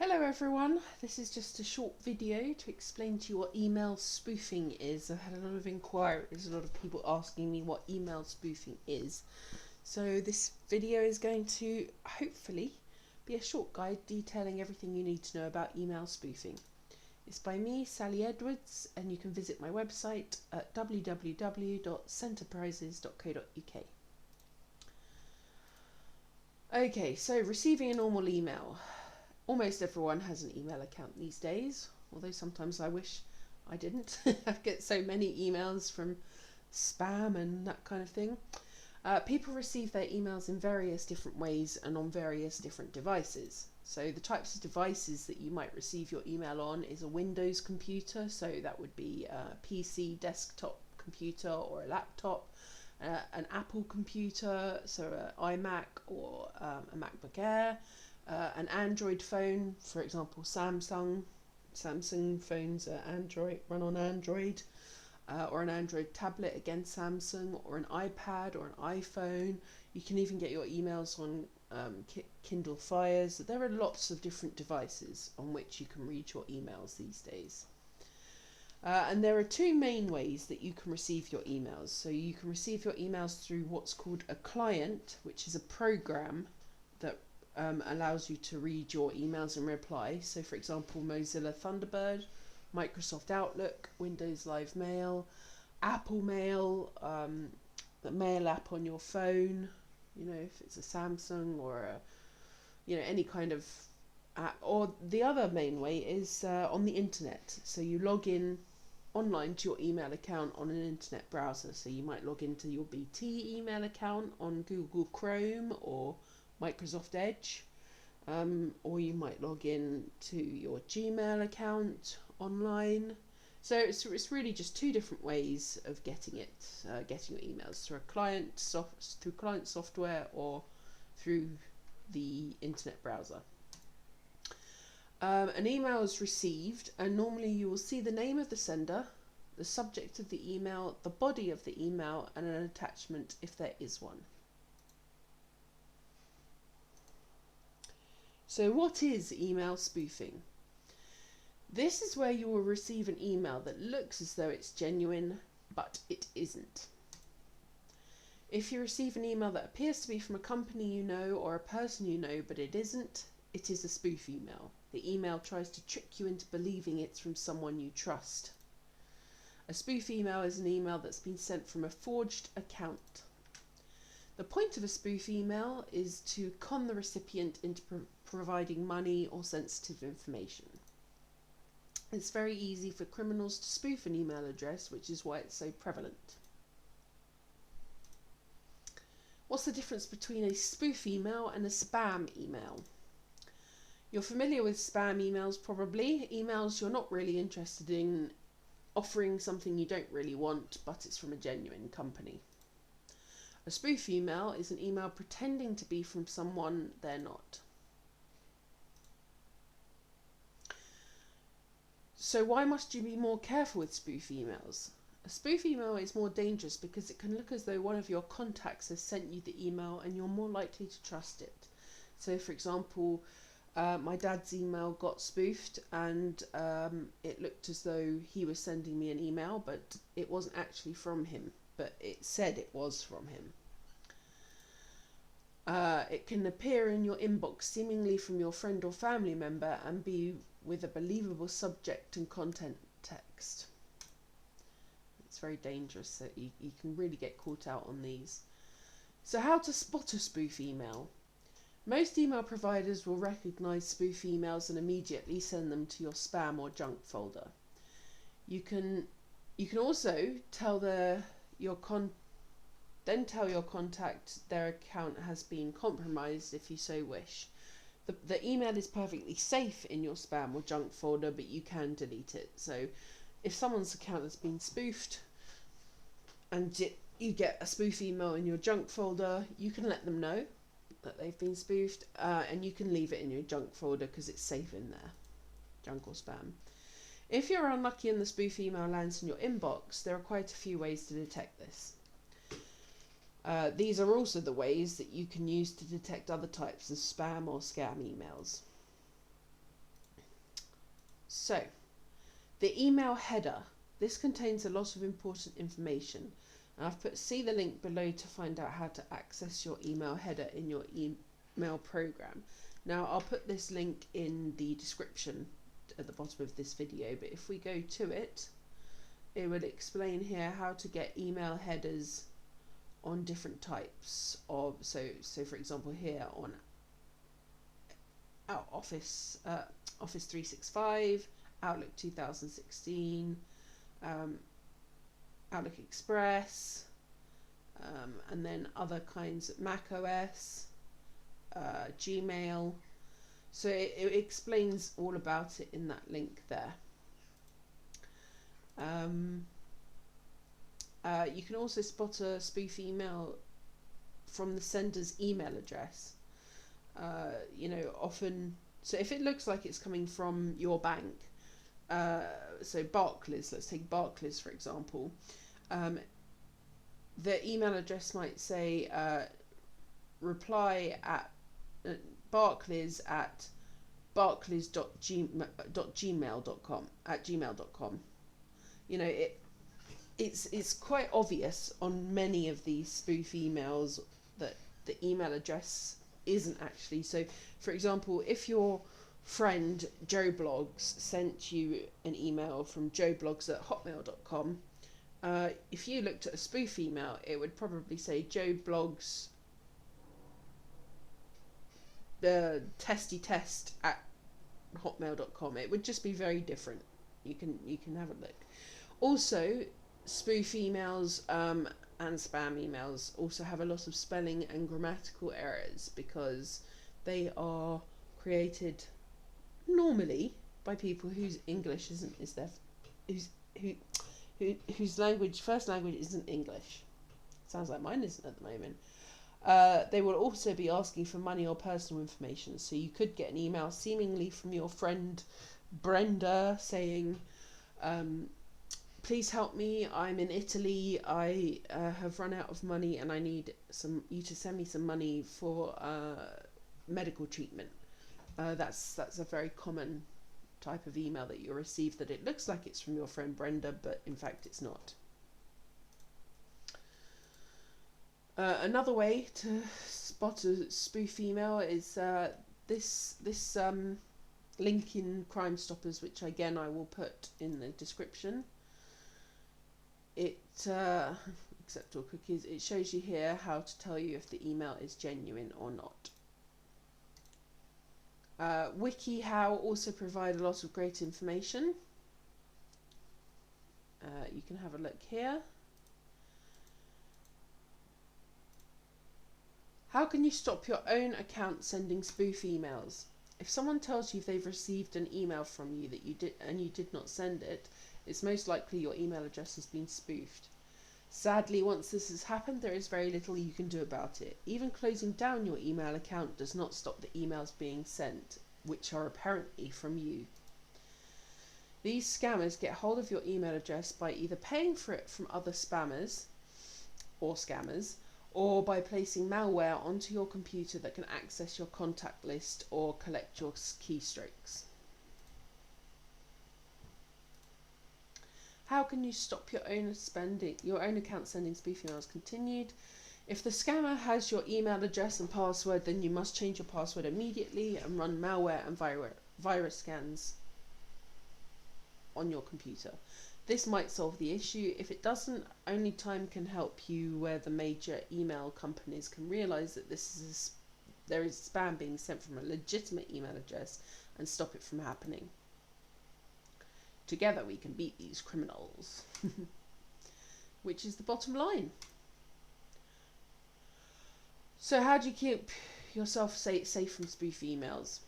Hello everyone, this is just a short video to explain to you what email spoofing is. I've had a lot of inquiries, a lot of people asking me what email spoofing is. So this video is going to hopefully be a short guide detailing everything you need to know about email spoofing. It's by me, Sally Edwards, and you can visit my website at www.centerprises.co.uk. Okay, so receiving a normal email. Almost everyone has an email account these days, although sometimes I wish I didn't. I get so many emails from spam and that kind of thing. People receive their emails in various different ways and on various different devices. So the types of devices that you might receive your email on is a Windows computer, so that would be a PC desktop computer or a laptop, an Apple computer, so an iMac or a MacBook Air, an Android phone, for example Samsung phones are run on Android, or an Android tablet, again Samsung, or an iPad or an iPhone. You can even get your emails on Kindle Fires. There are lots of different devices on which you can read your emails these days. And there are two main ways that you can receive your emails. So you can receive your emails through what's called a client, which is a program that allows you to read your emails and reply. So for example, Mozilla Thunderbird, Microsoft Outlook, Windows Live Mail, Apple Mail, the mail app on your phone, if it's a Samsung or any kind of app. Or the other main way is on the internet. So you log in online to your email account on an internet browser. So you might log into your BT email account on Google Chrome or Microsoft Edge, or you might log in to your Gmail account online. So it's really just two different ways of getting your emails, through client software or through the internet browser. An email is received, and normally you will see the name of the sender, the subject of the email, the body of the email, and an attachment if there is one. So what is email spoofing? This is where you will receive an email that looks as though it's genuine, but it isn't. If you receive an email that appears to be from a company you know or a person you know, but it isn't, it is a spoof email. The email tries to trick you into believing it's from someone you trust. A spoof email is an email that's been sent from a forged account. The point of a spoof email is to con the recipient into providing money or sensitive information. It's very easy for criminals to spoof an email address, which is why it's so prevalent. What's the difference between a spoof email and a spam email? You're familiar with spam emails probably. Emails you're not really interested in, offering something you don't really want, but it's from a genuine company. A spoof email is an email pretending to be from someone they're not. So why must you be more careful with spoof emails? A spoof email is more dangerous because it can look as though one of your contacts has sent you the email and you're more likely to trust it. So for example, my dad's email got spoofed, and it looked as though he was sending me an email, but it wasn't actually from him, but it said it was from him. It can appear in your inbox seemingly from your friend or family member and be with a believable subject and content text. It's very dangerous, so you can really get caught out on these. So how to spot a spoof email? Most email providers will recognize spoof emails and immediately send them to your spam or junk folder. You can also tell your contact their account has been compromised if you so wish. The email is perfectly safe in your spam or junk folder, but you can delete it. So if someone's account has been spoofed and you get a spoof email in your junk folder, you can let them know that they've been spoofed, and you can leave it in your junk folder because it's safe in there, junk or spam. If you're unlucky and the spoof email lands in your inbox, there are quite a few ways to detect this. These are also the ways that you can use to detect other types of spam or scam emails. So, the email header. This contains a lot of important information. And I've see the link below to find out how to access your email header in your email program. Now, I'll put this link in the description at the bottom of this video, but if we go to it, it will explain here how to get email headers on different types of, so for example here on Office 365, Outlook 2016, Outlook Express, and then other kinds of Mac OS, Gmail. So it explains all about it in that link there. You can also spot a spoof email from the sender's email address. You know, often, so if it looks like it's coming from your bank, so Barclays, let's take Barclays for example, the email address might say reply at barclays@gmail.com at gmail.com. You know, it's quite obvious on many of these spoof emails that the email address isn't actually. So for example, if your friend Joe Blogs sent you an email from joeblogs@hotmail.com, if you looked at a spoof email, it would probably say Joe Blogs testy test at hotmail.com. It would just be very different. You can have a look. Also, spoof emails and spam emails also have a lot of spelling and grammatical errors because they are created normally by people whose English is their whose first language isn't English. Sounds like mine isn't at the moment. They will also be asking for money or personal information, so you could get an email seemingly from your friend Brenda saying, please help me, I'm in Italy, I have run out of money and I need you to send me some money for medical treatment. That's a very common type of email that you receive, that it looks like it's from your friend Brenda, but in fact it's not. Another way to spot a spoof email is this link in CrimeStoppers, which again I will put in the description. It accept all cookies. It shows you here how to tell you if the email is genuine or not. WikiHow also provide a lot of great information. You can have a look here. How can you stop your own account sending spoof emails? If someone tells you they've received an email from you that you did not send it, it's most likely your email address has been spoofed. Sadly, once this has happened, there is very little you can do about it. Even closing down your email account does not stop the emails being sent, which are apparently from you. These scammers get hold of your email address by either paying for it from other spammers or scammers, or by placing malware onto your computer that can access your contact list or collect your keystrokes. How can you stop your own account sending spoof emails? Continued. If the scammer has your email address and password, then you must change your password immediately and run malware and virus scans on your computer. This might solve the issue. If it doesn't, only time can help you, where the major email companies can realize that there is spam being sent from a legitimate email address and stop it from happening. Together we can beat these criminals. Which is the bottom line. So how do you keep yourself safe from spoof emails?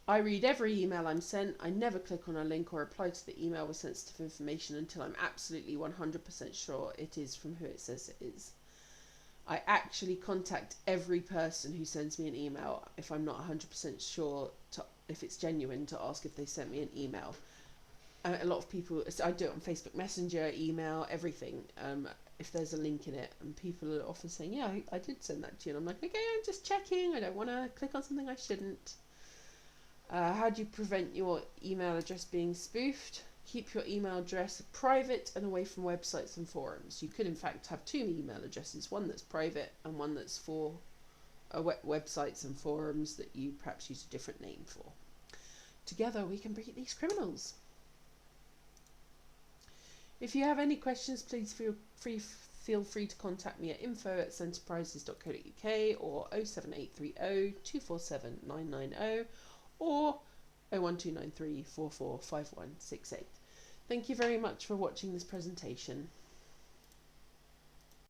I read every email I'm sent. I never click on a link or reply to the email with sensitive information until I'm absolutely 100% sure it is from who it says it is. I actually contact every person who sends me an email if I'm not 100% sure if it's genuine, to ask if they sent me an email. A lot of people, I do it on Facebook Messenger, email, everything, if there's a link in it, and people are often saying, yeah, I did send that to you, and I'm like, okay, I'm just checking, I don't want to click on something I shouldn't. How do you prevent your email address being spoofed? Keep your email address private and away from websites and forums. You could in fact have two email addresses, one that's private and one that's for websites and forums that you perhaps use a different name for. Together we can beat these criminals. If you have any questions, please feel free to contact me at info@centerprises.co.uk or 07830 247 990 or 01293 445168. Thank you very much for watching this presentation.